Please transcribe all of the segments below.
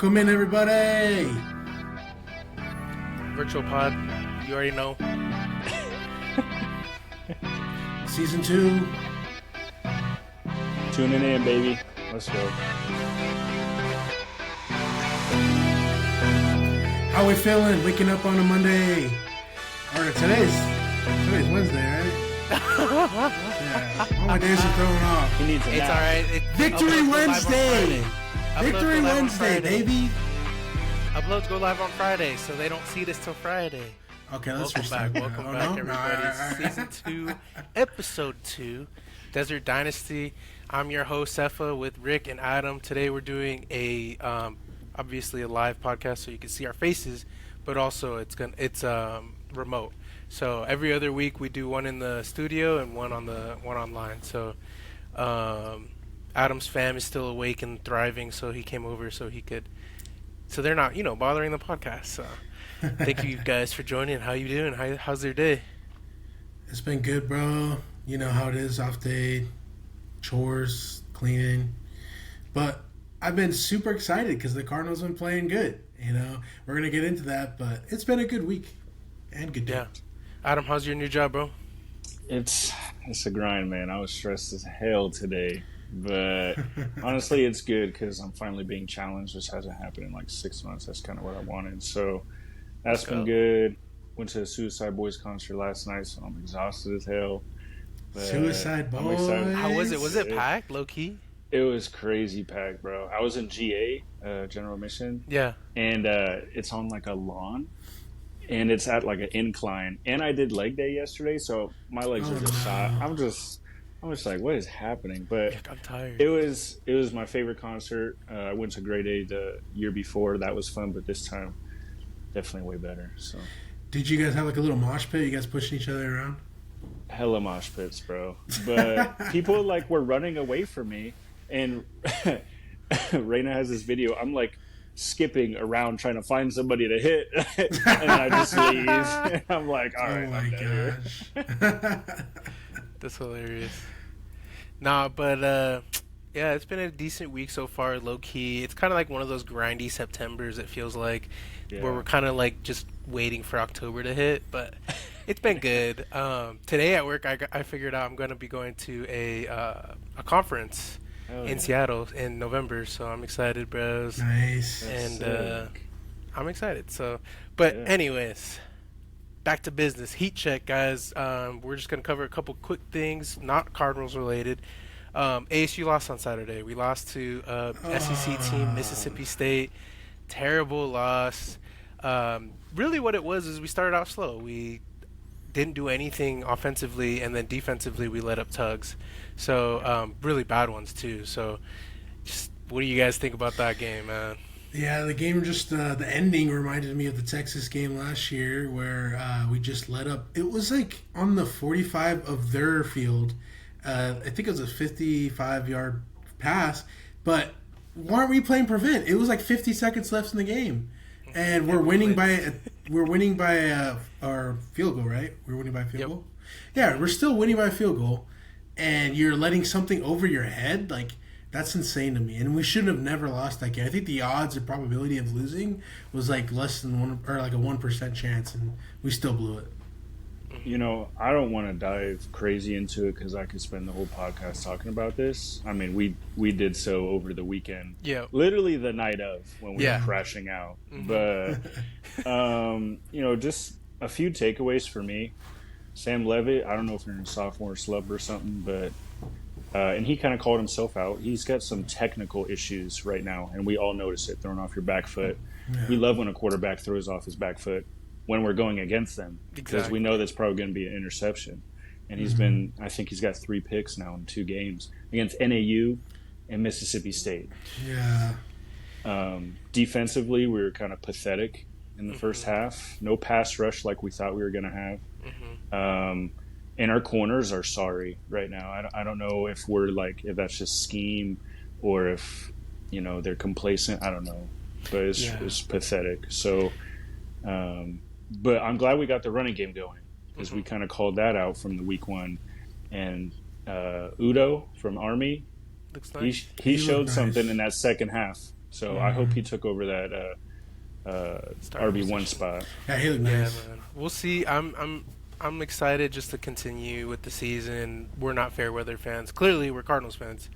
Welcome in, everybody. Virtual pod, you already know. Season 2. Tuning in, baby. Let's go. How we feeling? Waking up on a Monday. Or today's Wednesday, right? Yeah. All my days are thrown off. He needs a It's nap. alright. Victory Wednesday! Victory Wednesday, baby! Uploads go live on Friday, so they don't see this till Friday. Okay, let's Welcome back, restart. everybody. Season 2, Episode 2, Desert Dynasty. I'm your host, Sefa, with Rick and Adam. Today we're doing a, obviously a live podcast so you can see our faces, but also it's remote. So every other week we do one in the studio and one online. So Adam's fam is still awake and thriving, so he came over so they're not, bothering the podcast. So thank you guys for joining. How you doing? How's your day? It's been good, bro. You know how it is, off day, chores, cleaning. But I've been super excited because the Cardinals have been playing good. We're going to get into that, but it's been a good week and good day. Yeah. Adam, how's your new job, bro? It's a grind, man. I was stressed as hell today. But honestly, it's good because I'm finally being challenged, which hasn't happened in like 6 months. That's kind of what I wanted. So that's been good. Went to a Suicide Boys concert last night, so I'm exhausted as hell. But Suicide Boys. How was it? Was it packed, low key? It was crazy packed, bro. I was in GA, General Mission. Yeah. And it's on like a lawn. And it's at like an incline. And I did leg day yesterday, so my legs are just shot. I'm just like, what is happening? But I'm tired. It was my favorite concert. I went to Grade A the year before. That was fun, but this time definitely way better. So did you guys have like a little mosh pit? You guys pushing each other around? Hella mosh pits, bro. But people like were running away from me, and Raina has this video. I'm like skipping around trying to find somebody to hit, and I just leave. I'm like, all right, oh my gosh. That's hilarious. Nah, but yeah, it's been a decent week so far, low key. It's kind of like one of those grindy Septembers, it feels like, where we're kind of like just waiting for October to hit, but it's been good. Today at work, I figured out I'm going to be going to a conference in Seattle in November, so I'm excited, bros. Nice. And I'm excited. So, but anyways, back to business. Heat check, guys. We're just going to cover a couple quick things, not Cardinals related. ASU lost on Saturday. We lost to SEC team Mississippi State. Terrible loss. Really what it was is we started off slow. We didn't do anything offensively, and then defensively we let up tugs. So really bad ones too. So just what do you guys think about that game, man? Yeah, the game just the ending reminded me of the Texas game last year where we just let up. It was like on the 45 of their field. I think it was a 55-yard pass, but why aren't we playing prevent? It was like 50 seconds left in the game, and we're winning by our field goal, right? We're winning by field goal. Yeah, we're still winning by field goal, and you're letting something over your head. Like, that's insane to me. And we should have never lost that game. I think the odds or probability of losing was like less than one, or like a 1% chance, and we still blew it. I don't want to dive crazy into it because I could spend the whole podcast talking about this. I mean, we did so over the weekend. Yeah. Literally the night of when we were crashing out. Mm-hmm. But, just a few takeaways for me. Sam Levitt, I don't know if you're in sophomore slump or something, but and he kind of called himself out. He's got some technical issues right now, and we all notice it, throwing off your back foot. Yeah. We love when a quarterback throws off his back foot when we're going against them, because we know that's probably going to be an interception. And he's I think he's got 3 picks now in 2 games against NAU and Mississippi State. Yeah. Defensively, we were kind of pathetic in the first half. No pass rush like we thought we were going to have. And our corners are sorry right now. I don't know if if that's just scheme or if, they're complacent. I don't know. But it's pathetic. So, but I'm glad we got the running game going because we kind of called that out from the week 1. And Udo from Army, Looks nice. he showed something in that second half. So I hope he took over that RB1 spot. Yeah, he looked nice. Yeah, man. We'll see. I'm excited just to continue with the season. We're not fair weather fans. Clearly, we're Cardinals fans.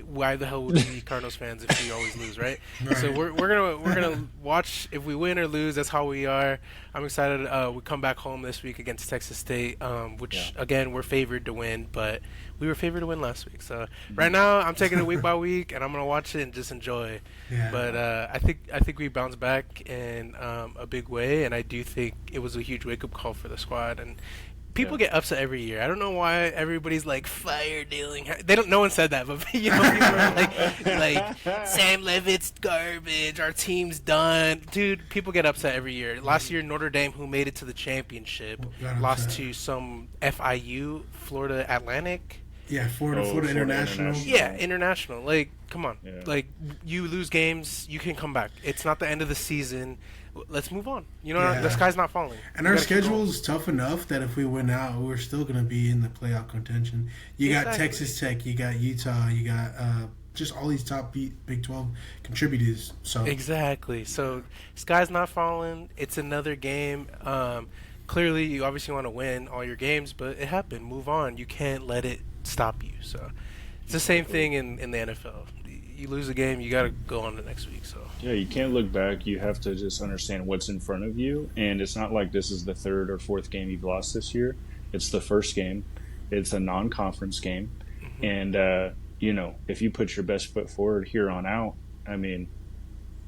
Why the hell would we be Cardinals fans if we always lose, right? Right. So we're gonna watch if we win or lose. That's how we are. I'm excited. We come back home this week against Texas State, which again we're favored to win, but we were favored to win last week. So right now I'm taking it week by week, and I'm gonna watch it and just enjoy. Yeah. But I think we bounce back in a big way, and I do think it was a huge wake up call for the squad. And people get upset every year. I don't know why everybody's like fire dealing. They don't. No one said that, but people are like Sam Levitt's garbage. Our team's done, dude. People get upset every year. Last year, Notre Dame, who made it to the championship, lost to some FIU, Florida Atlantic. Yeah, Florida International. Yeah, international. Like, come on. Yeah. Like, you lose games, you can come back. It's not the end of the season. Let's move on. You know, the sky's not falling. And our schedule is tough enough that if we win out, we're still going to be in the playoff contention. You got Texas Tech, you got Utah, you got just all these top Big 12 contributors. So exactly. So sky's not falling. It's another game. Clearly, you obviously want to win all your games, but it happened. Move on. You can't let it stop you. So it's the same thing in the NFL. You lose a game, you got to go on to next week. So yeah, you can't look back. You have to just understand what's in front of you. And it's not like this is the third or fourth game you've lost this year. It's the first game. It's a non-conference game. Mm-hmm. And, if you put your best foot forward here on out, I mean,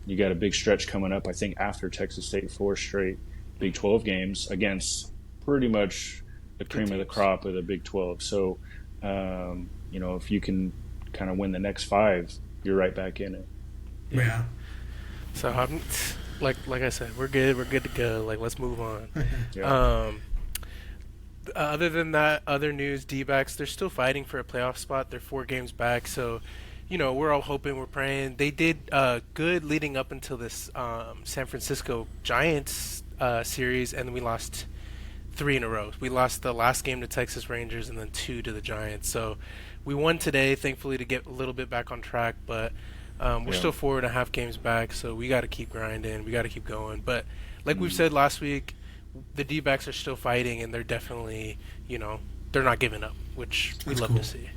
you got a big stretch coming up, I think, after Texas State, 4 straight Big 12 games against pretty much the cream of the crop of the Big 12. So, if you can kind of win the next 5, you're right back in it. Yeah. So I'm like I said, we're good. We're good to go. Like, let's move on. Yeah. Other than that, other news, D-backs, they're still fighting for a playoff spot. They're 4 games back. So, we're all hoping, we're praying. They did good leading up until this San Francisco Giants series, and we lost 3 in a row. We lost the last game to Texas Rangers and then 2 to the Giants. So we won today, thankfully, to get a little bit back on track, but we're still 4.5 games back, so we got to keep grinding. We got to keep going. But like we've said last week, the D-backs are still fighting, and they're definitely, they're not giving up, which we love to see.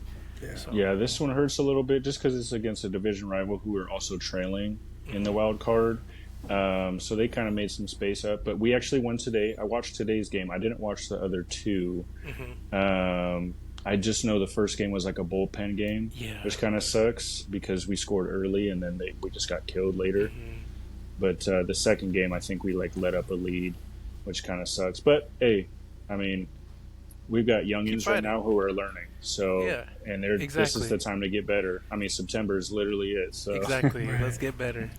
Yeah. So. Yeah, this one hurts a little bit just because it's against a division rival who are also trailing in the wild card. So they kind of made some space up. But we actually won today. I watched today's game. I didn't watch the other 2. Mm-hmm. I just know the first game was like a bullpen game, which kind of sucks because we scored early and then we just got killed later. Mm-hmm. But the second game, I think we let up a lead, which kind of sucks. But hey, I mean, we've got youngins right now who are learning. So and this is the time to get better. I mean, September is literally it. So exactly, let's get better.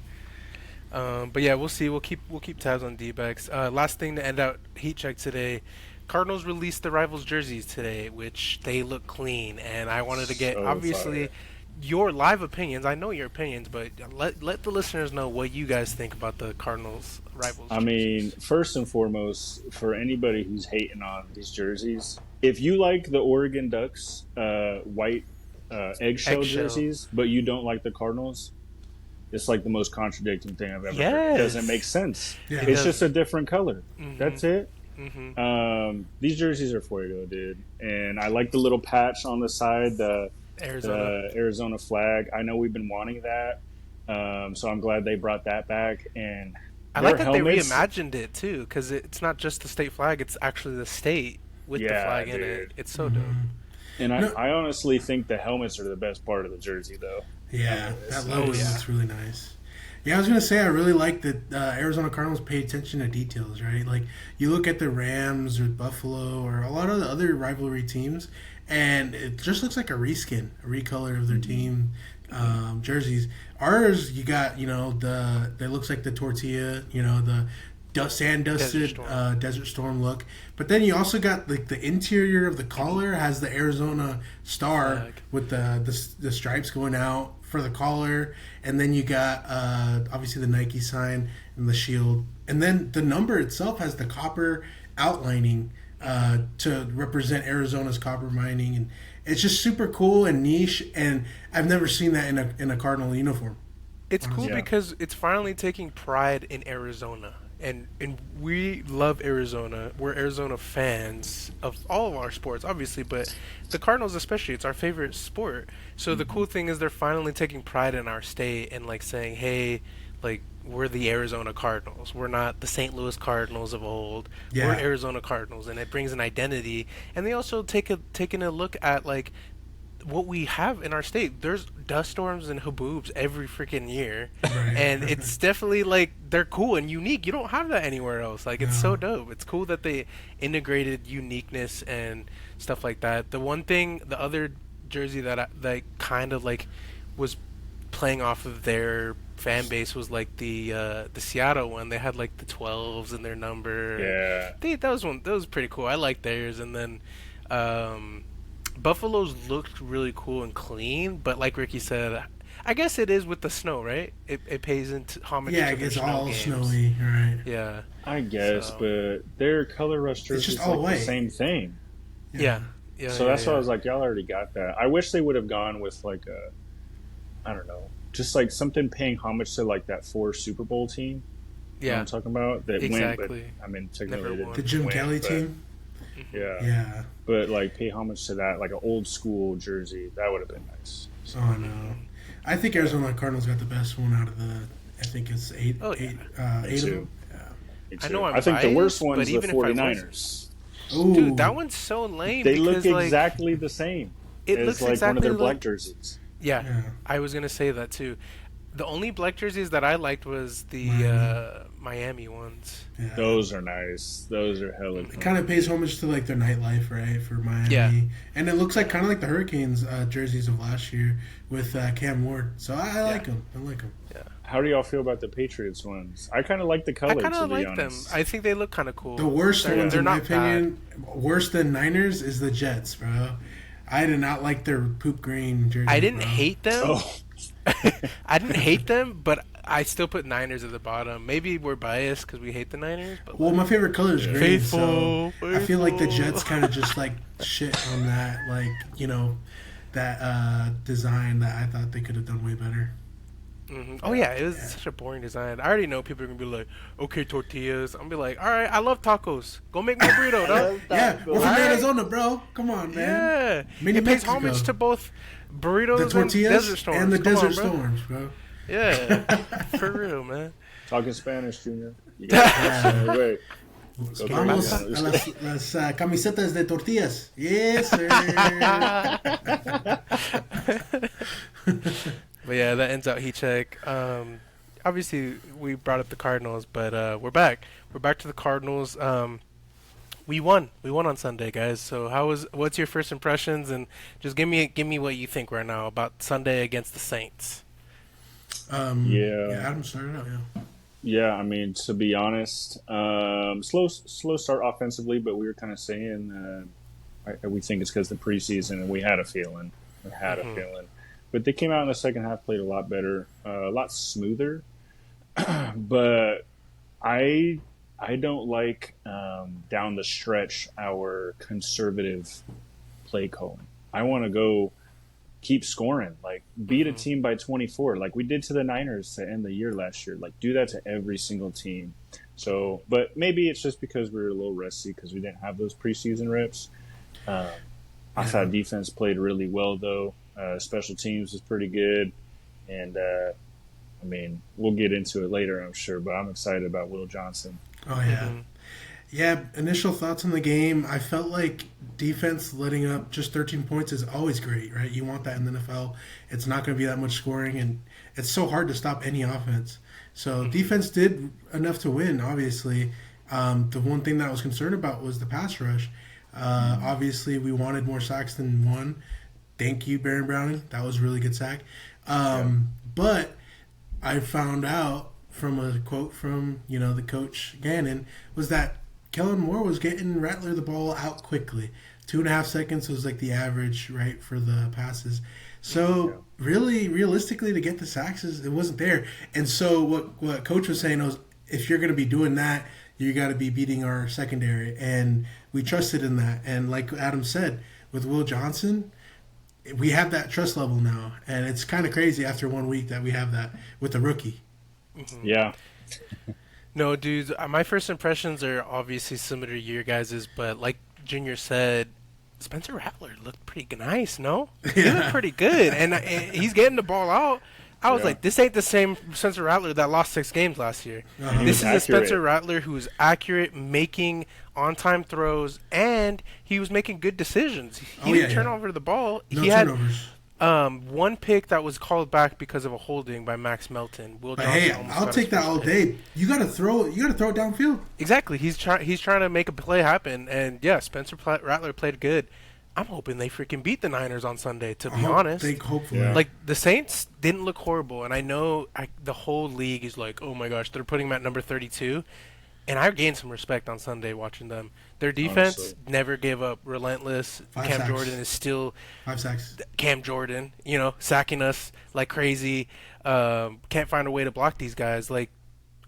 But yeah, we'll see. We'll keep tabs on D-backs. Last thing to end out Heat Check today. Cardinals released the rivals jerseys today, which they look clean, and I wanted to get obviously your live opinions. I know your opinions, but let the listeners know what you guys think about the Cardinals rivals. I mean, first and foremost, for anybody who's hating on these jerseys, if you like the Oregon Ducks white eggshell jerseys, but you don't like the Cardinals, it's like the most contradicting thing I've ever heard. It doesn't make sense. Yeah. It's just a different color. Mm-hmm. That's it. Mm-hmm. These jerseys are for you, dude. And I like the little patch on the side, the Arizona flag. I know we've been wanting that, so I'm glad they brought that back. And I like that they reimagined it too, because it's not just the state flag; it's actually the state with the flag in it. It's so dope. And I honestly think the helmets are the best part of the jersey, though. Yeah, that logo looks really nice. Yeah, I was going to say I really like that Arizona Cardinals pay attention to details, right? Like, you look at the Rams or Buffalo or a lot of the other rivalry teams, and it just looks like a reskin, a recolor of their team jerseys. Ours, you got, it looks like the tortilla, the sand-dusted Desert Storm look. But then you also got like the interior of the collar has the Arizona star with the stripes going out for the collar, and then you got obviously the Nike sign and the shield, and then the number itself has the copper outlining to represent Arizona's copper mining, and it's just super cool and niche, and I've never seen that in a Cardinal uniform. It's cool honestly. Yeah. because it's finally taking pride in Arizona. And we love Arizona. We're Arizona fans of all of our sports, obviously, but the Cardinals especially, it's our favorite sport. So the Hmm. cool thing is they're finally taking pride in our state and like saying, "Hey, like we're the Arizona Cardinals. We're not the St. Louis Cardinals of old. We're Yeah, Arizona Cardinals." And it brings an identity. And they also taking a look at like what we have in our state. There's dust storms and haboobs every freaking year, right. and it's definitely like they're cool and unique. You don't have that anywhere else. Like it's so No. dope. It's cool that they integrated uniqueness and stuff like that. The one thing, the other jersey that kind of like was playing off of their fan base was like the Seattle one. They had like the 12s in their number. And Yeah. that was pretty cool. I like theirs, and then. Buffalo's looked really cool and clean, but like Ricky said, I guess it is with the snow, right? It pays into homage Yeah, to it their gets snow all games. snowy, right? Yeah, I guess, So- but their color rush It's jersey just is all like white. the same thing. yeah, yeah. So yeah, that's why yeah. I was like, y'all already got that. I wish they would have gone with like I don't know, just like something paying homage to like that 4 Super Bowl team. You know what Yeah, I'm talking about? That went, exactly. but I mean, Never technically they won. The didn't Jim win, Kelly but, team. Yeah. Yeah. But like pay homage to that, like an old school jersey, that would have been nice. So, Oh no. I think Arizona Cardinals got the best one out of the. I think it's eight. Oh, yeah. Me Eight of too. them. Yeah. me I too. know I'm I think the worst biased, one's but the even if I 49ers. Ooh, Dude, that one's so lame. They because, look like, exactly the same It as looks like one of exactly their black like. jerseys. Yeah, Yeah. I was gonna say that too. The only black jerseys that I liked was the Miami ones. Yeah. Those are nice. Those are hella It cool. kind of pays homage to like their nightlife, right, for Miami. Yeah. And it looks like kind of like the Hurricanes jerseys of last year with Cam Ward. So I like them. I like them. How do y'all feel about the Patriots ones? I kind of like the I color, kind to of be like them. honest. I think they look kind of cool. The worst They're, ones, they're in my not bad. opinion, worse than Niners, is the Jets, bro. I did not like their poop green jerseys. I didn't bro. hate them. Oh, I didn't hate them, but I still put Niners at the bottom. Maybe we're biased because we hate the Niners. But Well, my favorite color is green, Faithful, so I feel like the faithful. Jets kind of just like shit on that, like that design that I thought they could have done way better. Oh yeah, it was such a boring design. I already know people are gonna be like, "Okay, tortillas." I'm gonna be like, "All right, I love tacos. Go make me a burrito, dog." Yeah, we're from Alright. Arizona, bro. Come on, man. Yeah, Mini it pays Mexico. homage to both burritos The and tortillas desert storms. and the Come on, desert bro. storms, bro. Yeah, for real, man. talking Spanish, Junior. You got it. Wait. Go Vamos a Cardinals. las camisetas de tortillas. Yes, sir. But yeah, that ends out heat check. Obviously, we brought up the Cardinals, but we're back. We're back to the Cardinals. We won. We won on Sunday, guys. So what's your first impressions? And just give me what you think right now about Sunday against the Saints. Yeah. Adam started out, yeah. Yeah, I mean, to be honest, slow start offensively, but we were kind of saying we think it's because the preseason, and we had a feeling. But they came out in the second half, played a lot better, a lot smoother. But I don't like down the stretch our conservative play calling. I want to go keep scoring, like beat a team by 24, like we did to the Niners to end the year last year. Like do that to every single team. So, but maybe it's just because we were a little rusty because we didn't have those preseason reps. I thought defense played really well though. Special teams was pretty good, and I mean we'll get into it later, I'm sure. But I'm excited about Will Johnson. Oh, yeah. Yeah, initial thoughts on the game. I felt like defense letting up just 13 points is always great, right? You want that in the NFL. It's not going to be that much scoring, and it's so hard to stop any offense. So defense did enough to win, obviously. The one thing that I was concerned about was the pass rush. Obviously, we wanted more sacks than one. Thank you, Baron Browning. That was a really good sack. But I found out from a quote from, the coach Gannon, was that Kellen Moore was getting Rattler the ball out quickly. 2.5 seconds was like the average, right, for the passes. So really, realistically, to get the sacks, it wasn't there. And so what Coach was saying was, if you're going to be doing that, you got to be beating our secondary. And we trusted in that. And like Adam said, with Will Johnson, we have that trust level now, and it's kind of crazy after 1 week that we have that with the rookie. Mm-hmm. Yeah. No, dudes, my first impressions are obviously similar to your guys's, but like Junior said, Spencer Rattler looked pretty nice, no? He looked pretty good, and he's getting the ball out. I was like, this ain't the same Spencer Rattler that lost 6 games last year. This is a Spencer Rattler who's accurate, making on-time throws, and he was making good decisions. He didn't turn over the ball. No he turnovers. had one pick that was called back because of a holding by Max Melton. But hey, I'll take that all day. You gotta throw it downfield. Exactly. He's trying to make a play happen, and yeah, Spencer Rattler played good. I'm hoping they freaking beat the Niners on Sunday, to be honest. Hopefully. Yeah. Like, the Saints didn't look horrible, and I know the whole league is like, oh my gosh, they're putting them at number 32. And I gained some respect on Sunday watching them. Their defense never gave up, relentless. 5 Cam sacks. Jordan is still 5 sacks. Cam Jordan, sacking us like crazy. Can't find a way to block these guys. Like,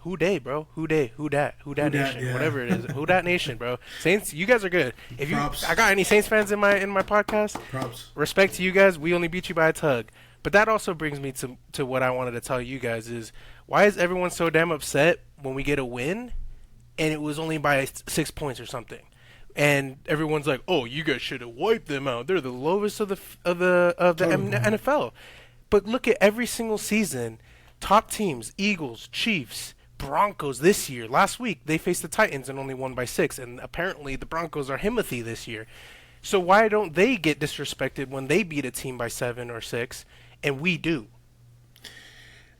who dey, bro? Who dey? Who dat nation? Yeah. Whatever it is. Who dat nation, bro? Saints, you guys are good. Props. I got any Saints fans in my podcast? Props. Respect to you guys. We only beat you by a tug. But that also brings me to what I wanted to tell you guys is, why is everyone so damn upset when we get a win and it was only by 6 points or something? And everyone's like, "Oh, you guys should have wiped them out. They're the lowest of the NFL." But look at every single season, top teams: Eagles, Chiefs, Broncos. This year, last week they faced the Titans and only won by 6. And apparently the Broncos are Himothy this year. So why don't they get disrespected when they beat a team by 7 or 6, and we do?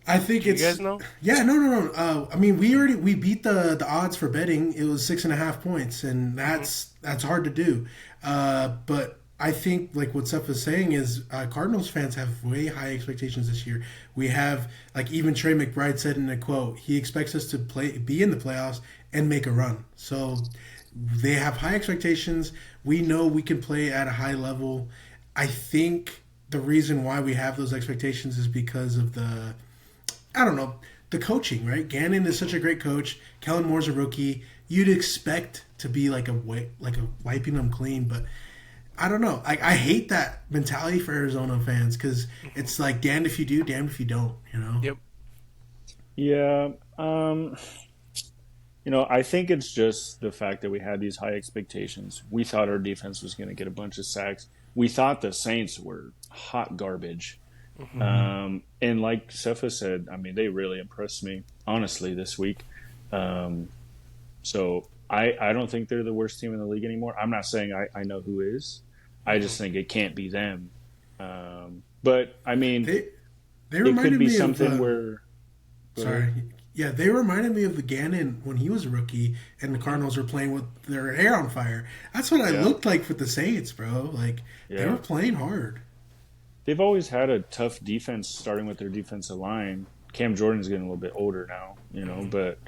I think You guys know? Yeah, no. I mean, we beat the odds for betting. It was 6.5 points, and that's hard to do. But I think, like what Seth was saying, is Cardinals fans have way high expectations this year. We have, like, even Trey McBride said in a quote, he expects us to be in the playoffs and make a run. So they have high expectations. We know we can play at a high level. I think the reason why we have those expectations is because of the coaching, right? Gannon is such a great coach. Kellen Moore's a rookie. You'd expect to be like a wiping them clean, but I don't know. I hate that mentality for Arizona fans, because it's like, damned if you do, damned if you don't. Yep. Yeah. I think it's just the fact that we had these high expectations. We thought our defense was going to get a bunch of sacks. We thought the Saints were hot garbage. Mm-hmm. And like Sefa said, I mean, they really impressed me, honestly, this week. So I don't think they're the worst team in the league anymore. I'm not saying I know who is. I just think it can't be them. But, I mean, they it could be something where... Sorry. Yeah, they reminded me of the Gannon when he was a rookie and the Cardinals were playing with their hair on fire. That's what I looked like with the Saints, bro. Like, they were playing hard. They've always had a tough defense, starting with their defensive line. Cam Jordan's getting a little bit older now, but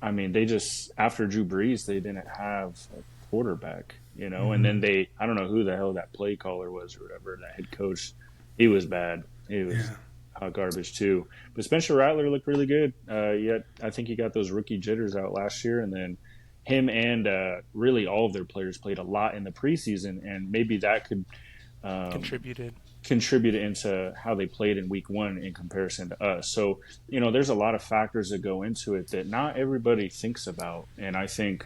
I mean, they just, after Drew Brees, they didn't have a quarterback, and then I don't know who the hell that play caller was or whatever, that head coach. He was bad. He was hot garbage too. But Spencer Rattler looked really good. Yet I think he got those rookie jitters out last year, and then him and really all of their players played a lot in the preseason, and maybe that could contributed into how they played in week 1 in comparison to us. So, there's a lot of factors that go into it that not everybody thinks about. And I think,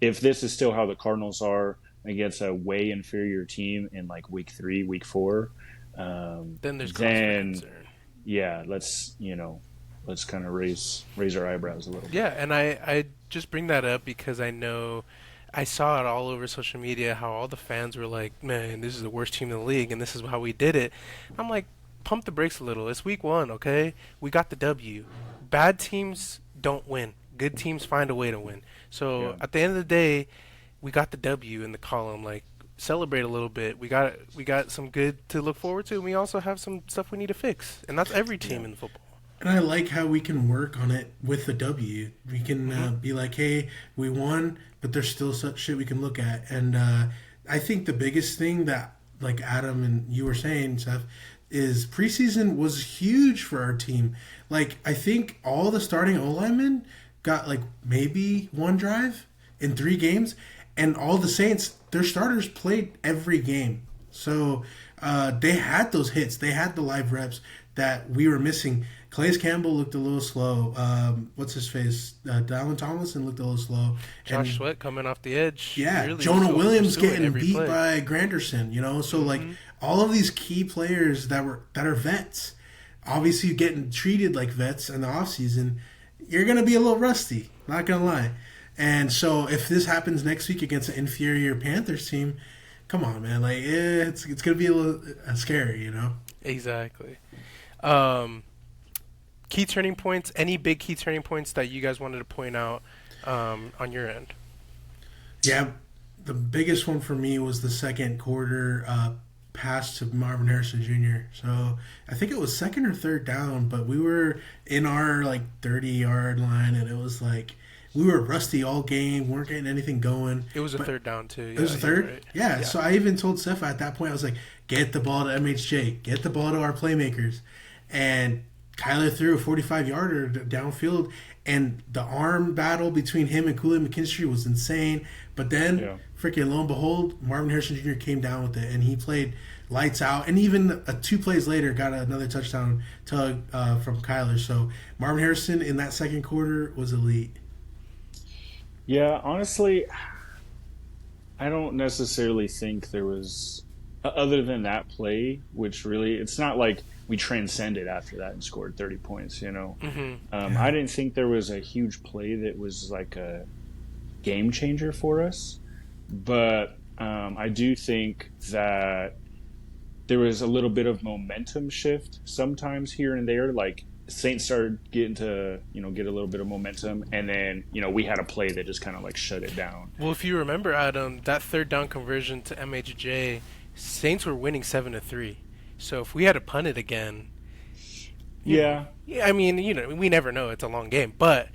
if this is still how the Cardinals are against a way inferior team in like week 3, week 4, then there's concern. Yeah, let's kind of raise our eyebrows a little bit. Yeah, and I just bring that up because I know I saw it all over social media how all the fans were like, man, this is the worst team in the league and this is how we did it. I'm like, pump the brakes a little. It's week 1, okay? We got the W. Bad teams don't win. Good teams find a way to win. So at the end of the day, we got the W in the column. Like, celebrate a little bit. We got some good to look forward to, and we also have some stuff we need to fix. And that's every team in football. And I like how we can work on it with the W. We can be like, hey, we won, but there's still such shit we can look at. And I think the biggest thing that, like Adam and you were saying, Seth, is preseason was huge for our team. Like, I think all the starting O-linemen got, like, maybe 1 drive in 3 games. And all the Saints, their starters played every game. So they had those hits. They had the live reps that we were missing. Calais Campbell looked a little slow. What's his face? Dylan Tomlinson looked a little slow. Josh Sweat coming off the edge. Yeah, really Jonah Williams getting beat play. by Granderson. So like all of these key players that are vets, obviously getting treated like vets in the offseason, you're gonna be a little rusty. Not gonna lie. And so if this happens next week against an inferior Panthers team, come on, man. Like it's gonna be a little scary, Exactly. Key turning points. Any big key turning points that you guys wanted to point out on your end? Yeah, the biggest one for me was the second quarter pass to Marvin Harrison Jr. So I think it was second or third down, but we were in our 30-yard line, and it was like we were rusty all game, weren't getting anything going. It was a third down too. It was a third? Right. Yeah, so I even told Steph at that point, I was like, get the ball to MHJ, get the ball to our playmakers. And Kyler threw a 45-yarder downfield, and the arm battle between him and Kool-Aid McKinstry was insane. But then, freaking lo and behold, Marvin Harrison Jr. came down with it, and he played lights out. And even 2 plays later, got another touchdown tug from Kyler. So Marvin Harrison in that second quarter was elite. Yeah, honestly, I don't necessarily think there was, other than that play, which really, it's not like we transcended after that and scored 30 points, I didn't think there was a huge play that was like a game changer for us. But I do think that there was a little bit of momentum shift sometimes here and there. Like Saints started getting to, get a little bit of momentum, and then, we had a play that just kind of like shut it down. Well, if you remember, Adam, that third down conversion to MHJ, Saints were winning 7-3. So if we had to punt it again, yeah, I mean, we never know. It's a long game, but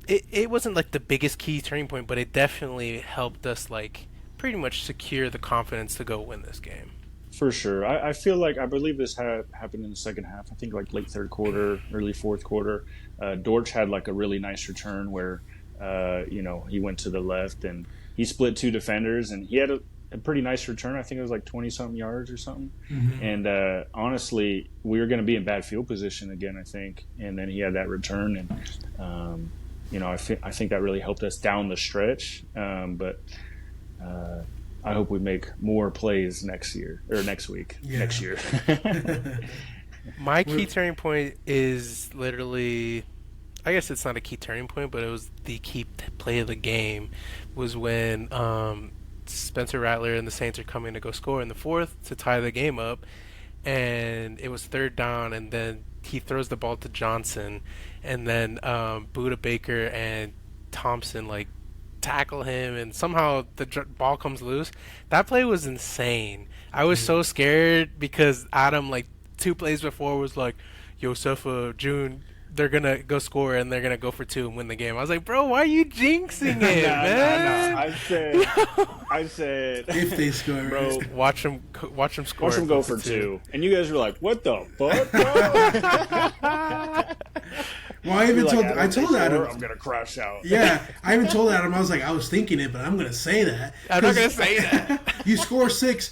it wasn't like the biggest key turning point, but it definitely helped us like pretty much secure the confidence to go win this game. For sure. I feel like, I believe this happened in the second half. I think like late third quarter, early fourth quarter. Dortch had like a really nice return where, he went to the left and he split 2 defenders, and he had a pretty nice return. I think it was like 20-something yards or something. Mm-hmm. And honestly, we were going to be in bad field position again, I think. And then he had that return, and, I think that really helped us down the stretch. But I hope we make more plays next year or next week. Yeah. Next year. My key turning point is literally, I guess it's not a key turning point, but it was the key play of the game, was when Spencer Rattler and the Saints are coming to go score in the fourth to tie the game up, and it was third down, and then he throws the ball to Johnson, and then Budda Baker and Thompson tackle him, and somehow the ball comes loose. That play was insane. I was so scared because Adam 2 plays before was like, Josefa, June, they're gonna go score and they're gonna go for 2 and win the game. I was like, bro, why are you jinxing it, man? No. I said if they score, bro, watch them score. Watch them go for 2. And you guys were like, what the fuck, bro? Well, I told Adam I'm gonna crash out. Yeah, I even told Adam, I was like, I was thinking it, but I'm gonna say that. I'm not gonna say that. You score 6.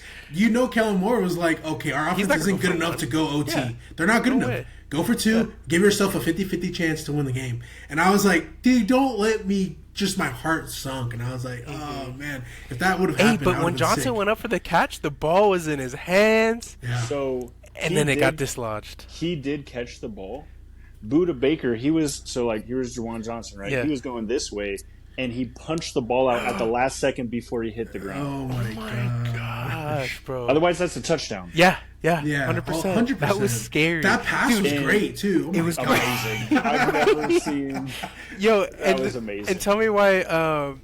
Kellen Moore was like, okay, our offense isn't good enough to go OT. Yeah. They're not good enough. Way. Go for 2. Yeah. Give yourself a 50-50 chance to win the game. And I was like, dude, don't let me. Just my heart sunk, and I was like, oh man, if that would have happened. But when Johnson went up for the catch, the ball was in his hands. Yeah. So and then it got dislodged. He did catch the ball. Budda Baker, here's Juwan Johnson, right? Yeah. He was going this way, and he punched the ball out at the last second before he hit the ground. Oh my gosh, bro! Otherwise, that's a touchdown. Yeah, 100%. That was scary. That pass was great too. It was amazing. I've never seen. That was amazing. And tell me why,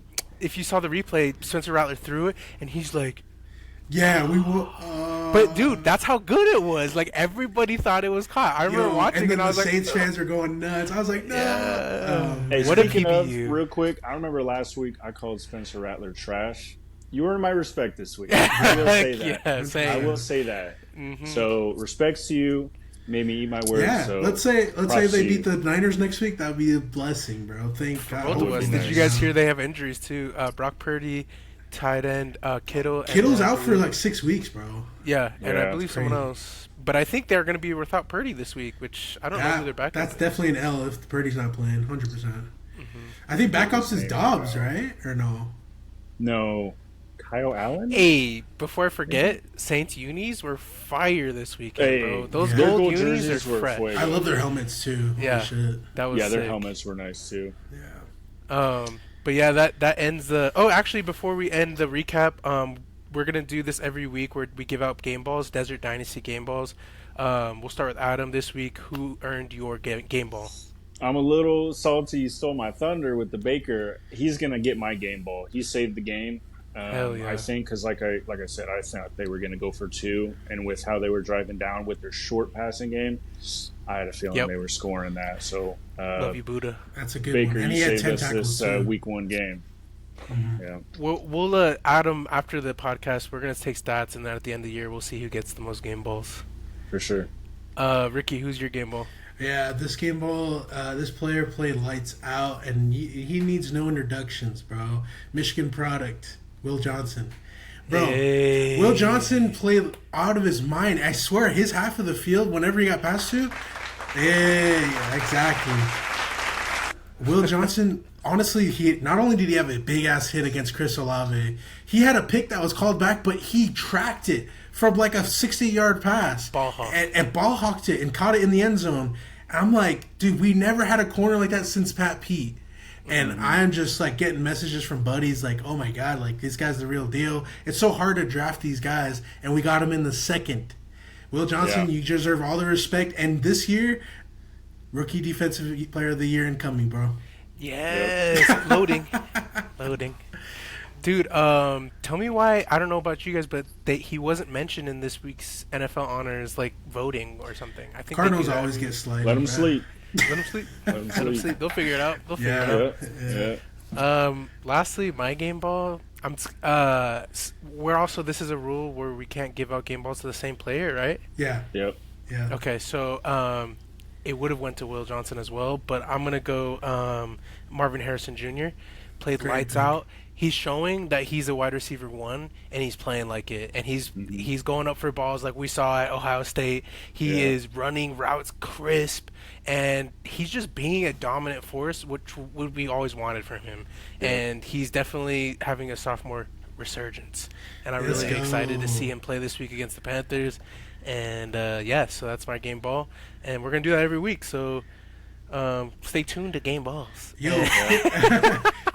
if you saw the replay, Spencer Rattler threw it, and he's like, "Yeah, we will." But dude, that's how good it was. Everybody thought it was caught. I remember watching, and I was like, Saints fans were going nuts. I was like, no. Yeah. Hey, what a PBU. Real quick, I remember last week I called Spencer Rattler trash. You earned my respect this week. I will say that. Yeah, same. I will say that. Mm-hmm. So respects to you. made me eat my words. Yeah, so let's say they props to beat you. the Niners next week. That would be a blessing, bro. Thank God. Both of would us. be Did nice. you guys hear they have injuries too? Brock Purdy, tight end, Kittle. Kittle's and, out for like 6 weeks, bro. Yeah, and Yeah, I believe it's someone crazy. else. But I think they're going to be without Purdy this week, which I don't know who they're back. That's definitely an L if Purdy's not playing, 100%. I think backups is Name, Dobbs, wow. right? Or no? No, Kyle Allen. Hey, before I forget, Saints unis were fire this weekend, Hey, bro. Those yeah. their gold gold unis jerseys are were fresh. fuego. I love their helmets too. Holy Yeah. shit. That was Yeah, their sick. helmets were nice too. Yeah. But yeah, that ends the. Oh, actually, before we end the recap, we're gonna do this every week where we give out game balls, Desert Dynasty game balls. We'll start with Adam this week. Who earned your game ball? I'm a little salty. You stole my thunder with the Baker. He's gonna get my game ball. He saved the game. Hell yeah. I think because like I said, I thought they were gonna go for 2, and with how they were driving down with their short passing game, I had a feeling they were scoring that. So Love you, Buddha. That's a good Baker, one. And you he had saved 10 us tackles this too. week 1 game. Yeah, We'll Adam after the podcast. We're gonna take stats, and then at the end of the year, we'll see who gets the most game balls. for sure. Ricky, who's your game ball? Yeah, this game ball, this player played lights out, and he needs no introductions, bro. Michigan product, Will Johnson. Bro, Hey. Will Johnson played out of his mind. I swear, his half of the field, whenever he got passed to, yeah, exactly. Will Johnson, honestly, he not only did he have a big-ass hit against Chris Olave, he had a pick that was called back, but he tracked it from like a 60-yard pass. Ball hawk. And ball hawked it and caught it in the end zone. I'm like, dude, we never had a corner like that since Pat Pete. And I'm just like getting messages from buddies like, oh my God, like this guy's the real deal. It's so hard to draft these guys, and we got him in the second. Will Johnson, you deserve all the respect. And this year, rookie defensive player of the year incoming, bro. Yes, loading. Dude, tell me why. I don't know about you guys, but he wasn't mentioned in this week's NFL honors like voting or something. I think Cardinals they do that. always get slighted. Let him bro. sleep. Let them sleep. Let 'em Let them sleep. sleep. They'll figure it out. They'll figure it Yeah, out. yeah. Lastly, my game ball. We're also, this is a rule where we can't give out game balls to the same player, right? Yeah, Yep. yeah. Okay, so it would have went to Will Johnson as well, but I'm gonna go Marvin Harrison Jr. Played Great lights pick. out. He's showing that he's a wide receiver 1, and he's playing like it, and he's going up for balls like we saw at Ohio State. He is running routes crisp, and he's just being a dominant force, which would we always wanted from him. And he's definitely having a sophomore resurgence, and I'm Let's really excited to go. see him play this week against the Panthers. And so that's my game ball, and we're gonna do that every week. So stay tuned to game balls. Yo,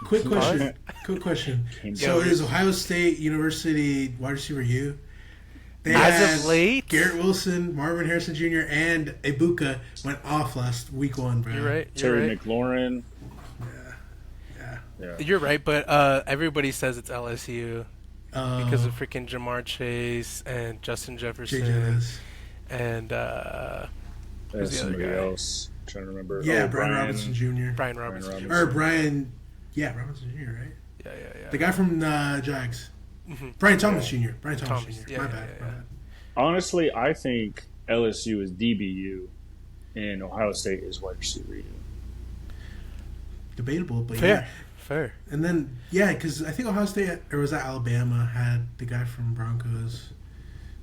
quick question. Quick question. So is Ohio State University wide receiver you? They As of had late? Garrett Wilson, Marvin Harrison Jr., and Ibuka went off last week 1, bro. You're right. Terry McLaurin. Yeah. Yeah. You're right, but everybody says it's LSU because of freaking Jamar Chase and Justin Jefferson JJS. and There's the other somebody guy? else. I'm trying to remember. Yeah, Oh, Brian Robinson Jr. Brian Robinson. Robinson. Or Brian, Robinson Jr., right? Yeah. The guy from Jags. Mhm. Brian Thomas Jr. Brian Thomas, Thomas, Jr. yeah, My yeah, bad. yeah. My bad. Honestly, I think LSU is DBU, and Ohio State is wide receiver U. Debatable, but Fair. And then, because I think Ohio State, or was that Alabama, had the guy from Broncos.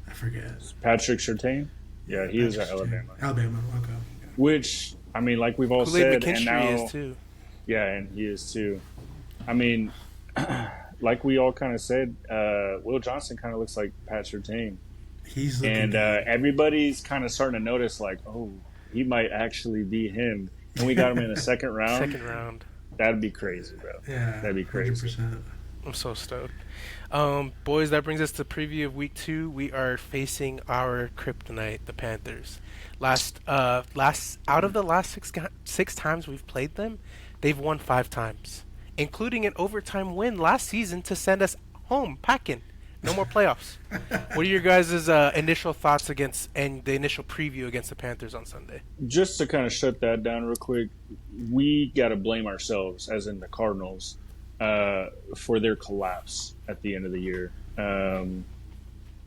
I forget. Patrick Surtain. Yeah, he is at Alabama. Alabama, okay. Which, I mean, like we've all Kool-Aid said, and McKinstry now, is too. yeah, and he is too. I mean, like we all kind of said, Will Johnson kind of looks like Pat Surtain, He's looking and good. everybody's kind of starting to notice, like, oh, he might actually be him. And we got him in the second round. Second round. That'd be crazy, bro. Yeah, that'd be crazy. 100%. I'm so stoked. Boys, that brings us to preview of week 2. We are facing our kryptonite, the Panthers. Out of the last six times we've played them, they've won 5 times, including an overtime win last season to send us home packing. No more playoffs. What are your guys' initial thoughts and the initial preview against the Panthers on Sunday? Just to kind of shut that down real quick, we got to blame ourselves, as in the Cardinals, for their collapse at the end of the year.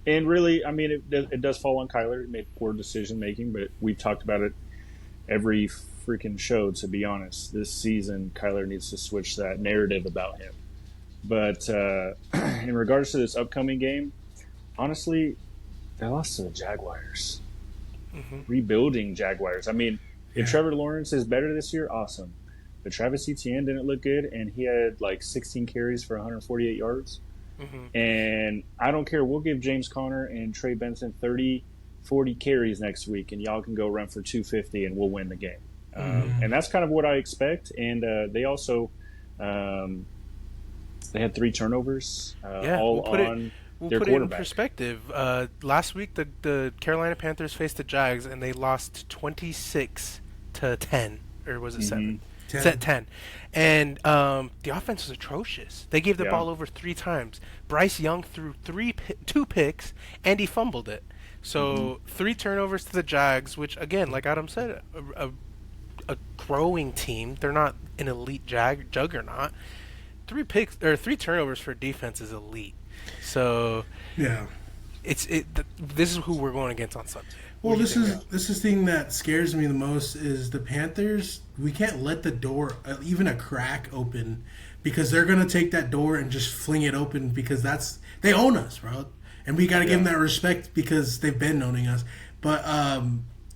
And really, I mean, it does fall on Kyler. He made poor decision making, but we've talked about it every freaking show. To be honest, this season, Kyler needs to switch that narrative about him. But in regards to this upcoming game, honestly, they lost to the Jaguars. Rebuilding Jaguars. I mean, if Trevor Lawrence is better this year, awesome. But Travis Etienne didn't look good, and he had like 16 carries for 148 yards. And I don't care. We'll give James Conner and Trey Benson 30, 40 carries next week, and y'all can go run for 250, and we'll win the game. And that's kind of what I expect. And they also they had 3 turnovers, all on their put quarterback. it in perspective. Last week, the Carolina Panthers faced the Jags, and they lost 26-10, or was it 7? 10. And the offense was atrocious. They gave the ball over 3 times. Bryce Young threw 2 picks, and he fumbled it. So 3 turnovers to the Jags, which, again, like Adam said, a growing team. They're not an elite juggernaut. 3 turnovers for defense is elite. So yeah, this is who we're going against on Sunday. Well, this is the thing that scares me the most is the Panthers. We can't let the door, even a crack, open, because they're gonna take that door and just fling it open because they own us, bro, and we got to give them that respect because they've been owning us. But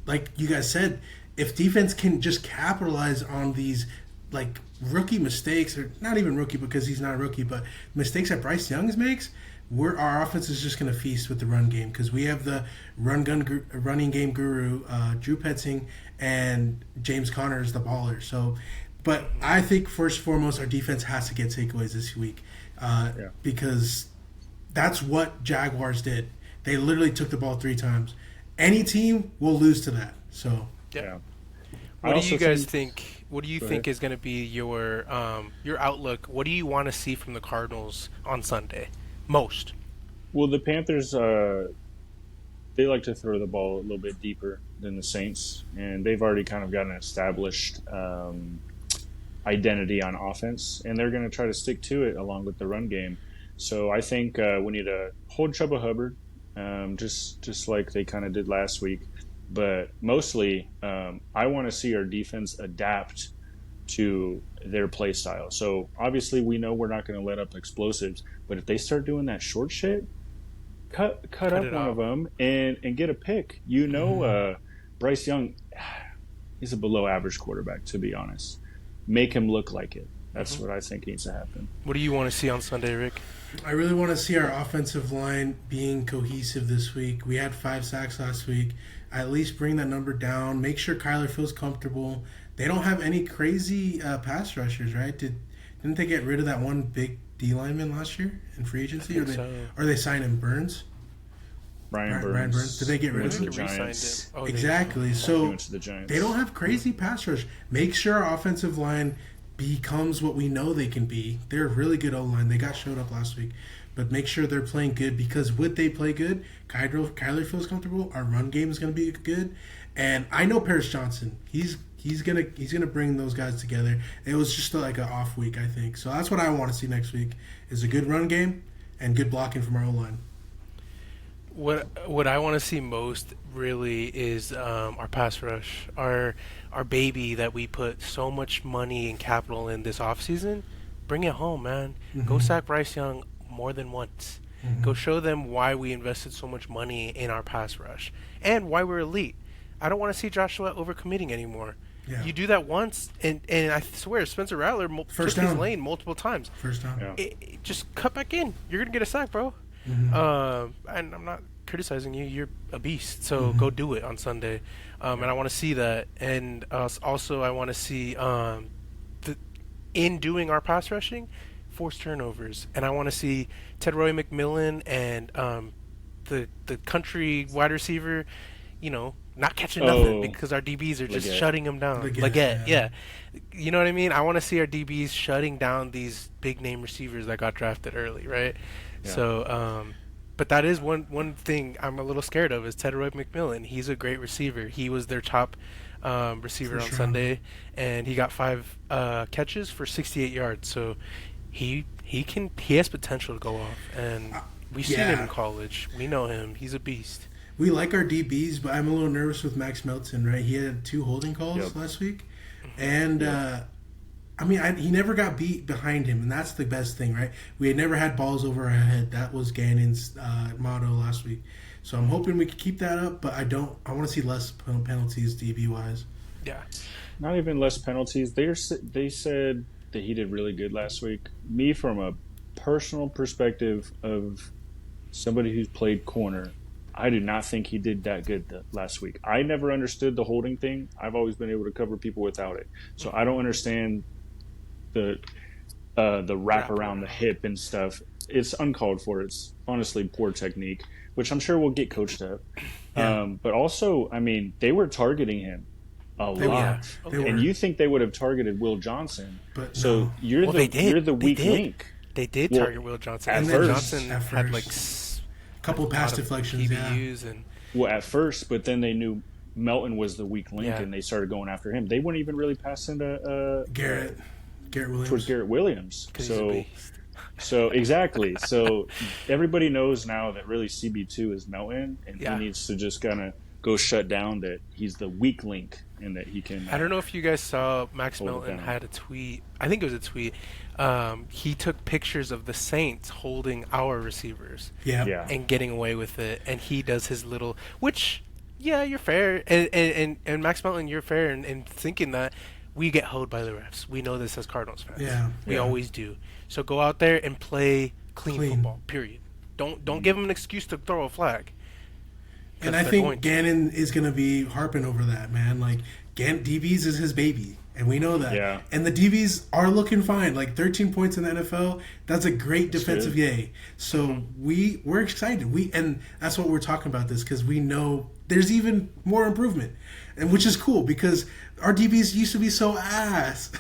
like you guys said, if defense can just capitalize on these like rookie mistakes, or not even rookie because he's not a rookie, but mistakes that Bryce Young makes, our offense is just going to feast with the run game because we have the running game guru, Drew Petzing, and James Conner is the baller. So, but I think first and foremost, our defense has to get takeaways this week because that's what Jaguars did. They literally took the ball 3 times. Any team will lose to that. So, yeah. What do you guys think? What do you think is going to be your outlook? What do you want to see from the Cardinals on Sunday? Most. Well, the Panthers, they like to throw the ball a little bit deeper than the Saints, and they've already kind of got an established identity on offense, and they're going to try to stick to it along with the run game. So I think we need to hold Chuba Hubbard, just like they kind of did last week. But mostly, I want to see our defense adapt to their play style. So obviously we know we're not going to let up explosives, but if they start doing that short shit, cut up one of them and get a pick. Bryce Young, he's a below average quarterback, to be honest. Make him look like it. That's what I think needs to happen. What do you want to see on Sunday, Rick? I really want to see our offensive line being cohesive this week. We had 5 sacks last week. At least bring that number down. Make sure Kyler feels comfortable. They don't have any crazy pass rushers, right? Didn't they get rid of that one big D lineman last year in free agency? Or they signed him Burns? Brian Burns. Did they get rid of him? Giants. Exactly. So they don't have crazy pass rush. Make sure our offensive line becomes what we know they can be. They're a really good O-line. They got showed up last week. But make sure they're playing good because would they play good? Kyler feels comfortable. Our run game is going to be good. And I know Paris Johnson. He's gonna bring those guys together. It was just like an off week, I think. So that's what I want to see next week is a good run game and good blocking from our O-line. What I want to see most really is our pass rush, our baby that we put so much money and capital in this offseason. Bring it home, man. Go sack Bryce Young more than once. Go show them why we invested so much money in our pass rush and why we're elite. I don't want to see Joshua overcommitting anymore. Yeah. You do that once, and I swear Spencer Rattler took his lane multiple times. First down. Just cut back in. You're going to get a sack, bro. And I'm not criticizing you. You're a beast. So go do it on Sunday. And I want to see that. And also I want to see in doing our pass rushing, forced turnovers. And I want to see Ted Roy McMillan and the country wide receiver, not catching nothing because our DBs are just shutting them down. Leggett, yeah. You know what I mean? I want to see our DBs shutting down these big name receivers that got drafted early, right? Yeah. So, but that is one thing I'm a little scared of is Ted Roy McMillan. He's a great receiver. He was their top receiver on Sunday, and he got 5 catches for 68 yards. So he has potential to go off. And We've seen him in college. We know him. He's a beast. We like our DBs, but I'm a little nervous with Max Melton, right? He had 2 holding calls last week. And, he never got beat behind him, and that's the best thing, right? We had never had balls over our head. That was Gannon's motto last week. So I'm hoping we can keep that up, but I want to see less penalties DB-wise. Yeah. Not even less penalties. They said that he did really good last week. Me, from a personal perspective of somebody who's played corner, I did not think he did that good last week. I never understood the holding thing. I've always been able to cover people without it. So I don't understand the wrap around the hip and stuff. It's uncalled for. It's honestly poor technique, which I'm sure will get coached up. Yeah. But also, they were targeting him a lot. And you think they would have targeted Will Johnson. But so no. You're the weak link. They did target Will Johnson. And then Johnson had like couple pass deflections, at first, but then they knew Melton was the weak link, and they started going after him. They wouldn't even really pass into Garrett Williams. Towards Garrett Williams. So exactly. So everybody knows now that really CB2 is Melton, and he needs to just kind of go shut down that he's the weak link and that he can. I don't know if you guys saw Max Melton had a tweet. I think it was a tweet. He took pictures of the Saints holding our receivers and getting away with it, and he does his little, which, you're fair, and Max Melton, you're fair in thinking that we get hoed by the refs. We know this as Cardinals fans. We always do. So go out there and play clean football, period. Don't give him an excuse to throw a flag. And I think Gannon is going to be harping over that, man. Like, DBs is his baby, and we know that. Yeah. And the DBs are looking fine. Like, 13 points in the NFL, that's a great defensive yay. So we're excited. And that's what we're talking about this, because we know there's even more improvement, and which is cool, because our DBs used to be so ass.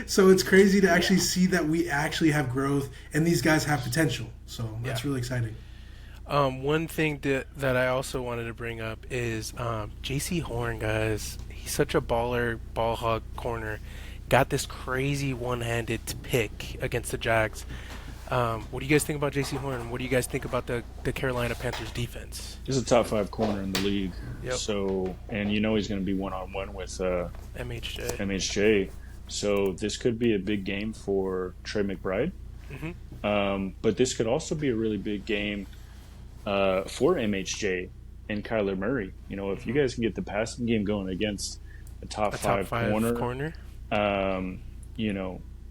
So it's crazy to actually see that we actually have growth, and these guys have potential. So that's really exciting. One thing that I also wanted to bring up is J.C. Horn, guys. He's such a baller, ball hog corner. Got this crazy one-handed pick against the Jags. What do you guys think about J.C. Horn? What do you guys think about the Carolina Panthers defense? He's a top 5 corner in the league. Yep. So, and he's going to be one-on-one with MHJ. So this could be a big game for Trey McBride. But this could also be a really big game for MHJ and Kyler Murray. If you guys can get the passing game going against a top five corner,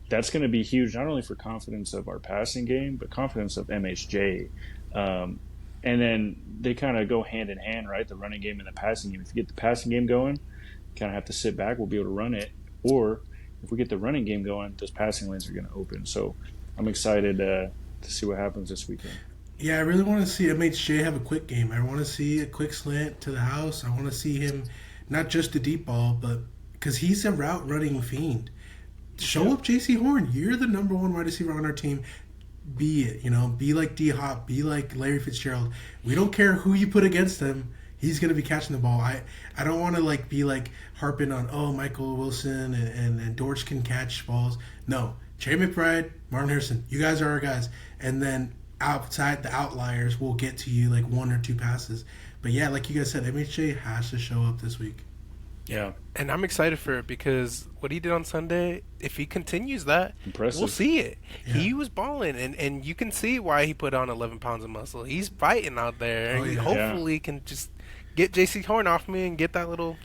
that's going to be huge, not only for confidence of our passing game, but confidence of MHJ. And then they kind of go hand in hand, right? The running game and the passing game. If you get the passing game going, you kind of have to sit back. We'll be able to run it. Or if we get the running game going, those passing lanes are going to open. So I'm excited to see what happens this weekend. Yeah, I really want to see MHJ have a quick game. I want to see a quick slant to the house. I want to see him, not just the deep ball, but because he's a route running fiend. Show up J.C. Horn. You're the number 1 wide receiver on our team. Be it, be like D-Hop, be like Larry Fitzgerald. We don't care who you put against him. He's going to be catching the ball. I don't want to be harping on, Michael Wilson and Dortch can catch balls. No. Trey McBride, Marvin Harrison, you guys are our guys. And then outside the outliers, we'll get to you 1 or 2 passes. But yeah, like you guys said, MHJ has to show up this week. Yeah, and I'm excited for it because what he did on Sunday, if he continues that, impressive. We'll see it. Yeah. He was balling, and you can see why he put on 11 pounds of muscle. He's fighting out there, and hopefully can just get J.C. Horn off me and get that little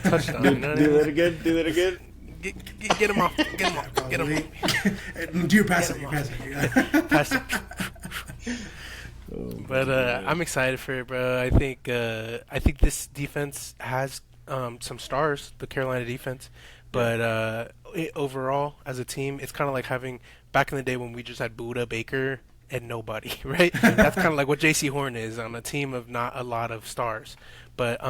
touchdown. Do that again. Get him off. Get him off. Get him off. Do your pass it. Pass it. But I'm excited for it, bro. I think this defense has some stars, the Carolina defense, but overall as a team, it's kind of like having back in the day when we just had Buda, Baker, and nobody, right? That's kind of like what J.C. Horn is on a team of not a lot of stars, but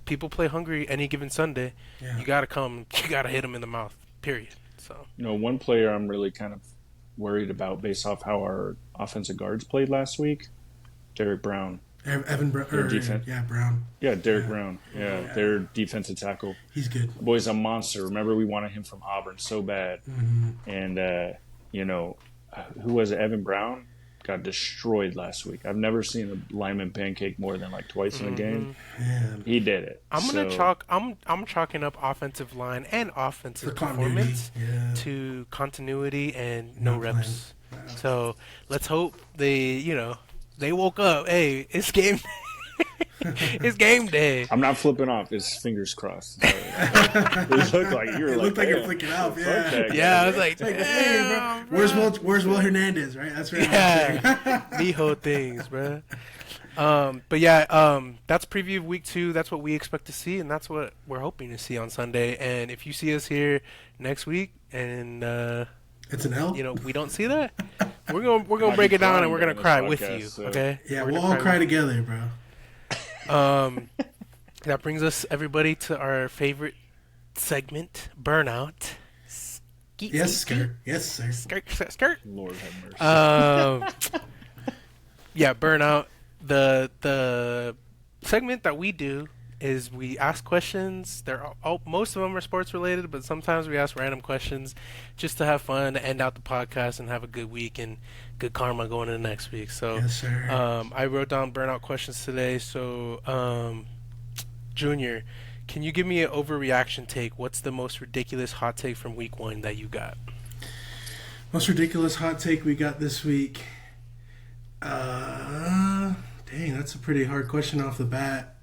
people play hungry any given Sunday. Yeah. You got to hit them in the mouth, period. So one player I'm really kind of worried about based off how our offensive guards played last week, Derek Brown. Evan Brown. Brown. Yeah, Derek Brown. Yeah, their defensive tackle. He's good. The boy's a monster. Remember, we wanted him from Auburn so bad. And, who was it? Evan Brown? got destroyed last week. I've never seen a lineman pancake more than like twice in a game. Man. He did it. I'm chalking up offensive line and offensive performance to continuity and no reps. Wow. So let's hope they woke up. Hey, it's game. It's game day. I'm not flipping off. It's fingers crossed. It looked like you were looked like you're flicking off. Yeah, I was like, damn, bro. Where's Will Hernandez? Right, that's right. Yeah, the whole things, bro. But yeah, that's preview of week 2. That's what we expect to see, and that's what we're hoping to see on Sunday. And if you see us here next week, and it's an L, we don't see that, we're gonna break it down and we're gonna cry with you. So. Okay? Yeah, we'll all cry together, bro. That brings us, everybody, to our favorite segment, Burnout. Yes, sir. Yes, sir. Skirt. Lord have mercy. Yeah, Burnout. The segment that we do is we ask questions. Most of them are sports related, but sometimes we ask random questions just to have fun, end out the podcast, and have a good week and good karma going into next week. So, yes, sir. I wrote down burnout questions today. So, Junior, can you give me an overreaction take? What's the most ridiculous hot take from week 1 that you got? Most ridiculous hot take we got this week. Dang, that's a pretty hard question off the bat.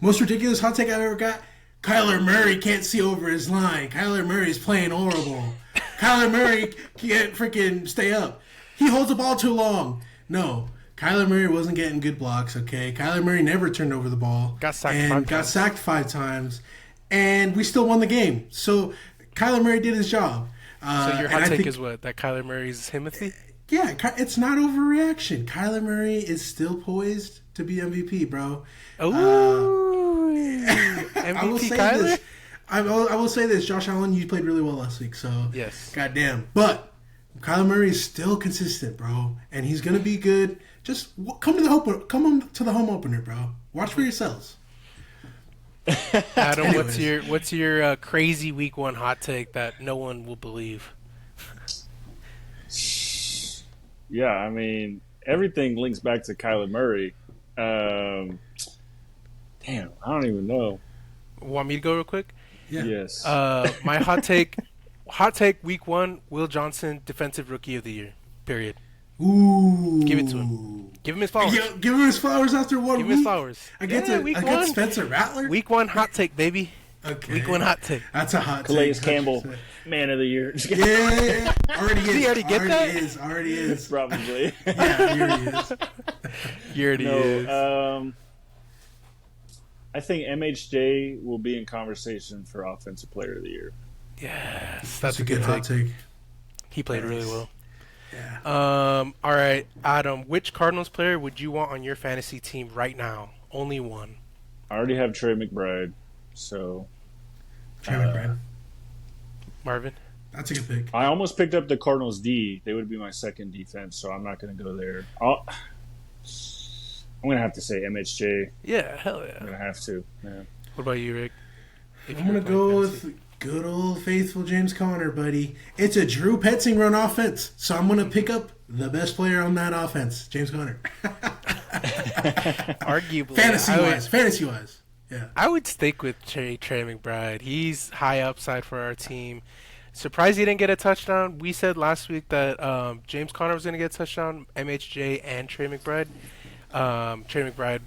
Most ridiculous hot take I've ever got? Kyler Murray can't see over his line. Kyler Murray's playing horrible. Kyler Murray can't freaking stay up. He holds the ball too long. No, Kyler Murray wasn't getting good blocks, okay? Kyler Murray never turned over the ball. Got sacked 5 times. And we still won the game. So Kyler Murray did his job. So your hot take is what? That Kyler Murray's Timothy? Yeah, it's not overreaction. Kyler Murray is still poised to be MVP, bro. Ooh, MVP I will say Kyler? this. I will say this. Josh Allen, you played really well last week, so yes. Goddamn. But Kyler Murray is still consistent, bro, and he's gonna be good. Just come to the home opener, bro. Watch for yourselves. Adam, what's your crazy week 1 hot take that no one will believe? Yeah, I mean, everything links back to Kyler Murray. Damn, I don't even know. Want me to go real quick? Yeah. Yes. My hot take week 1, Will Johnson, Defensive Rookie of the Year. Period. Ooh. Give it to him. Give him his flowers. Give him his flowers after 1 week. Give him his flowers. Against Spencer Rattler? Week 1 hot take, baby. Okay. Week 1 hot take. That's a hot Calais take. Campbell, Man of the Year. Yeah. Already is. Did he already get that? Already is. Probably. Yeah, he already is. He already is. I think MHJ will be in conversation for Offensive Player of the Year. Yes. That's a good hot take. He played really well. Yeah. All right, Adam, which Cardinals player would you want on your fantasy team right now? Only one. I already have Trey McBride, so... Trey McBride. Marvin? That's a good pick. I almost picked up the Cardinals D. They would be my second defense, so I'm not going to go there. I'm going to have to say MHJ. Yeah, hell yeah. I'm going to have to. Yeah. What about you, Rick? I'm going to go with good old faithful James Conner, buddy. It's a Drew Petzing run offense, so I'm going to pick up the best player on that offense, James Conner. Arguably. Fantasy-wise. Yeah. I would stick with Trey McBride. He's high upside for our team. Surprised he didn't get a touchdown. We said last week that James Conner was going to get a touchdown, MHJ and Trey McBride. Trey McBride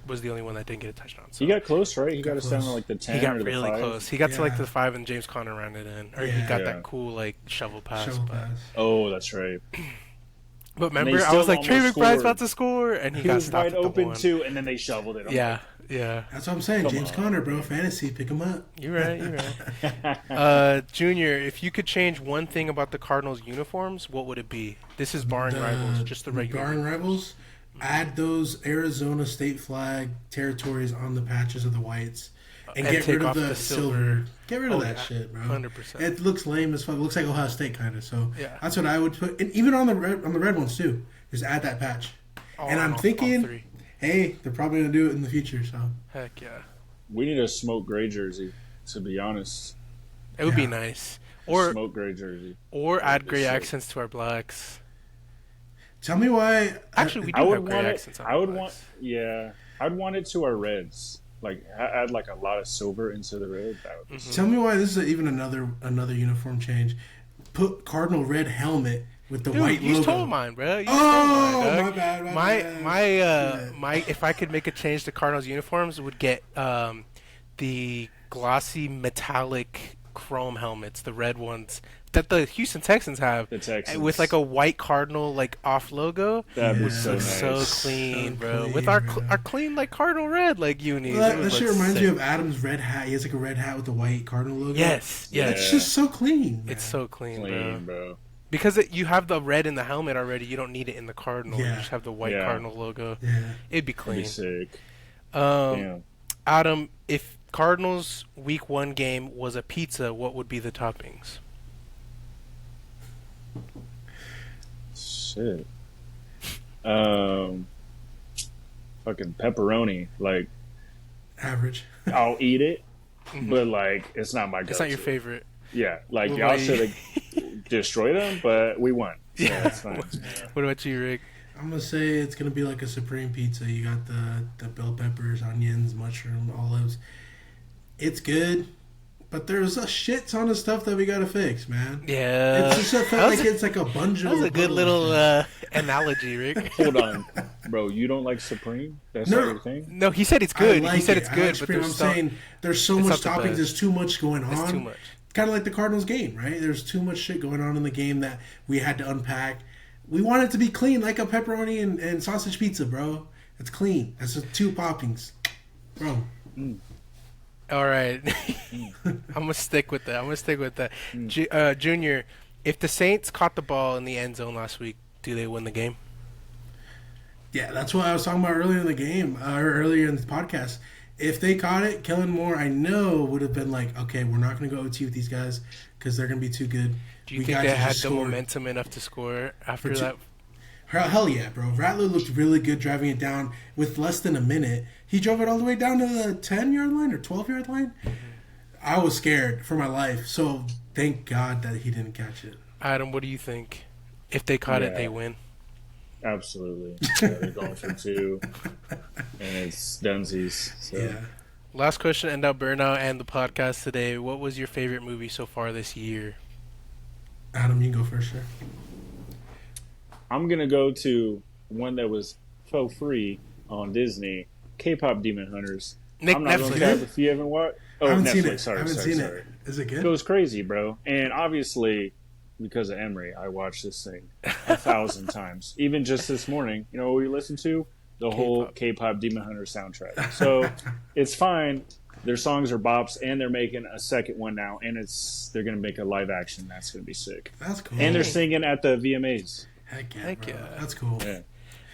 was the only one that didn't get a touchdown. So. He got close, right? He got us down to like the 10 He got or the really 5. close. He got to like the 5 and James Conner ran it in. Or he got that cool like shovel pass. Oh, that's right. But remember, I was like, Trey McBride's about to score, and he got was stopped wide at the open one. too, and then they shoveled it. Yeah. That's what I'm saying. James Conner, bro. Fantasy, pick him up. You're right. Junior, if you could change one thing about the Cardinals' uniforms, what would it be? This is barring rivals, just the regular. Barring rivals, add those Arizona state flag territories on the patches of the whites. And get rid of the silver. Get rid of that shit, bro. 100%. It looks lame as fuck. It looks like Ohio State kind of. So that's what I would put. And even on the red ones too. Just add that patch. And I'm thinking, hey, they're probably gonna do it in the future. So heck yeah. We need a smoke gray jersey. To be honest, it would be nice. Or smoke gray jersey. Or add gray accents to our blacks. Tell me why. Actually, we do I would have great want it. accents on I the would Bucks. want. Yeah, I'd want it to our reds. Like add like a lot of silver into the red. That would be Tell me why this is even another uniform change. Put Cardinal red helmet with the Dude, white you logo. stole mine, bro. You Oh, stole mine, dog. my bad, my bad. My if I could make a change to Cardinals uniforms, would get the glossy metallic chrome helmets, the red ones that the Houston Texans have, The Texans. with like a white Cardinal like off logo. That'd Yeah. be so Looks nice. so clean, So bro. clean, With our bro. our clean like Cardinal red like unis. Well, It would that shit look reminds sick. me of Adam's red hat. He has like a red hat with the white Cardinal logo. Yes, yes. It's just so clean. It's man. so clean, bro. Clean, bro. Because you have the red in the helmet already, you don't need it in the Cardinal. Yeah. You just have the white Yeah. Cardinal logo. Yeah. It'd be That'd clean. be sick. Um, Adam, if Cardinals Week 1 game was a pizza, what would be the toppings? Shit. Fucking pepperoni. Like Average. I'll eat it, but like it's not my. It's not your favorite. Yeah, like What y'all about you? should have destroyed them, but we won. So it's fine. What about you, Rick? I'm gonna say it's gonna be like a supreme pizza. You got the bell peppers, onions, mushroom, olives. It's good, but there's a shit ton of stuff that we gotta fix, man. Yeah. It's just felt like it's like a bunch That was a good little analogy, Rick. Hold on, bro. You don't like Supreme? That's No. not your thing. No, he said it's good. I He said it. it's I good, like but Supreme. I'm there's stuff. saying there's so it's much not the toppings. best. There's too much going on. It's too much. Kind of like the Cardinals game, right? There's too much shit going on in the game that we had to unpack. We want it to be clean, like a pepperoni and sausage pizza, bro. It's clean. That's just 2 toppings, bro. All right. I'm gonna stick with that. Junior, if the Saints caught the ball in the end zone last week, do they win the game? Yeah, that's what I was talking about earlier in the game, or earlier in the podcast. If they caught it, Kellen Moore, I know, would have been like, okay, we're not going to go OT with these guys because they're going to be too good. Do you We think got they to had just the score. momentum enough to score after two- that? Hell yeah, bro. Rattler looked really good driving it down with less than a minute. He drove it all the way down to the 10-yard line or 12-yard line. I was scared for my life, so thank God that he didn't catch it. Adam, what do you think? If they caught it, Yeah. they win. Absolutely. Yeah, they're going for 2, and it's Dunsies. So. Yeah. Last question, end out burnout and the podcast today. What was your favorite movie so far this year? Adam, you can go first, sir. I'm gonna go to one that was for free on Disney, K-pop Demon Hunters. Nick, I'm not gonna Netflix. cap if you haven't watched. Oh, I haven't Netflix. seen it. Sorry, I haven't sorry, seen sorry. it. Is it It good? goes crazy, bro. And obviously, because of Emery, I watched this thing 1,000 times. Even just this morning, you know what we listened to? The whole K-pop Demon Hunter soundtrack. So it's fine. Their songs are bops, and they're making a second one now, and they're gonna make a live action. That's gonna be sick. That's cool. And they're singing at the VMAs. Heck yeah, Heck bro. yeah. That's cool. Yeah.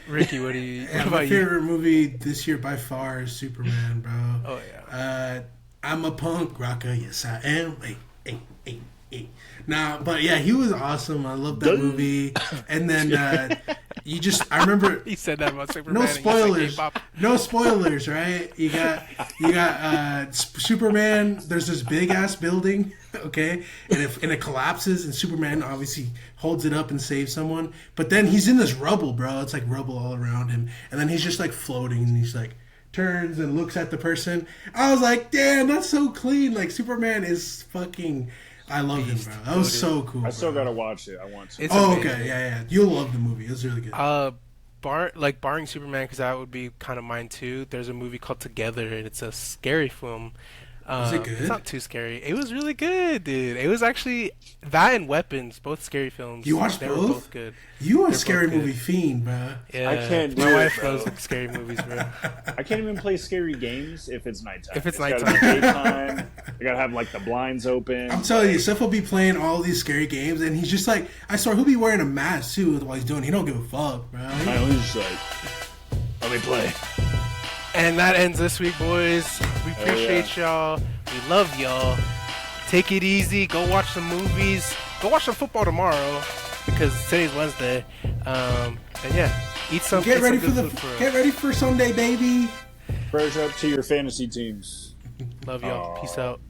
Ricky, what do you? Yeah, What my about you? favorite movie this year by far is Superman, bro. Oh yeah. I'm a punk rocker, yes I am. Hey. Nah, but yeah, he was awesome. I love that movie. And then I remember He said that about Superman. no and you said spoilers. K-pop. No spoilers, right? You got Superman. There's this big ass building, okay, and it collapses, and Superman obviously holds it up and saves someone. But then he's in this rubble, bro. It's like rubble all around him, and then he's just like floating, and he's like turns and looks at the person. I was like, damn, that's so clean. Like Superman is fucking. I love him, bro. That was so cool. I still bro. gotta watch it. I want to. It's Oh, amazing. okay, yeah. You'll love the movie. It's really good. Barring Superman, because that would be kind of mine too. There's a movie called Together, and it's a scary film. Is it good? It's not too scary. It was really good, dude. It was actually that and Weapons, both scary films. You watched They were both? both good. You a They're scary both good. movie fiend, bro. Yeah, I can't My do it, wife bro. loves scary movies, bro. I can't even play scary games if it's nighttime. If it's gotta be nighttime. daytime. I gotta have like the blinds open. I'm telling you, Seth will be playing all these scary games, and he's just like, I swear, he'll be wearing a mask too while he's doing it. He don't give a fuck, bro. I know, he's just like, let me play. And that ends this week, boys. We appreciate y'all. We love y'all. Take it easy. Go watch some movies. Go watch some football tomorrow because today's Wednesday. And yeah, eat some. Get eat ready some for good food get ready for Sunday, baby. Prayers up to your fantasy teams. Love y'all. Peace out.